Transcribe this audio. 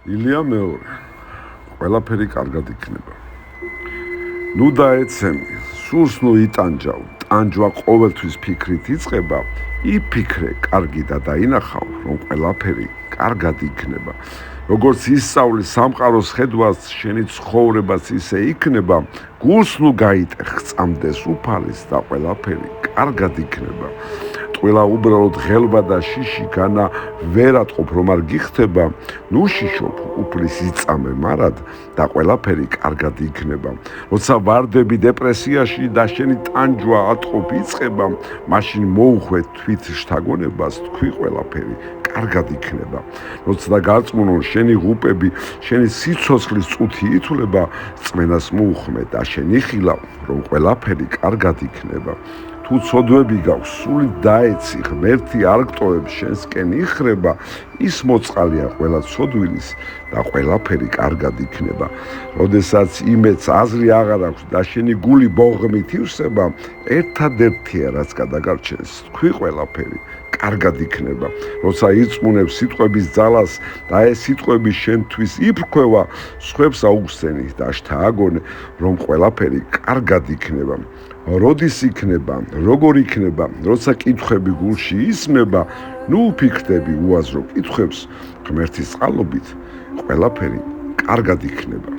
ილია მეორე. ყველაფერი კარგად იქნება. ნუ დაეცემი, სულს ნუ იტანჯავ, ტანჯვა ყოველთვის ფიქრით იწყება, იფიქრე, კარგი და დაინახავ, რომ ყველაფერი კარგად იქნება. როგორც ისწავლი სამყაროს ხედვას, შენი ცხოვრებაც ისე იქნება, გულს ნუ გაიტეხ, წამდეს უფალის და ყველაფერი კარგად იქნება. ყველა უბრალოდ ღელვა და შიში განა ვერ ატყობ რომ არ გიხდება, ნუ შიშობ, უფლის იწამე მარად და ყველაფერი კარგად იქნება. როცა ვარდები დეპრესიაში და შენი ტანჯვა ატყობ იწყება, მაშინ მოუხვე თვით შთაგონებას, თქვი ყველაფერი კარგად იქნება. როცა გარწმუნონ შენი ღუპები, შენი სიცოცხლის წუთი ითვლება, წმენას მოუხმე და შენიხილა, რომ ყველაფერი კარგად იქნება. თუ ცოდვები გაქვს, სული დაეცი, ღმერთი არ გტოვებს, შენსკენ იხრება, ის მოწყალია ყველა ცოდვილის და ყველაფერი კარგად იქნება. როდესაც იმედს აზრი აღარ აქვს და შენი გული ბოღმით ივსება, ერთადერთია რაც გადაგარჩენს, თქვი ყველაფერი კარგად იქნება. როცა ირწმუნებ სიტყვების ძალას და ეს სიტყვები შენთვის იფრქვევა, სხვებს აუხსენი და შთააგონე, რომ ყველაფერი კარგად იქნება. როდის იქნება, როგორ იქნება, როცა კითხვები გულში ისმება, ნუ ფიქრდები უაზრო კითხვებს, ღმერთის წყალობით ყველაფერი კარგად იქნება.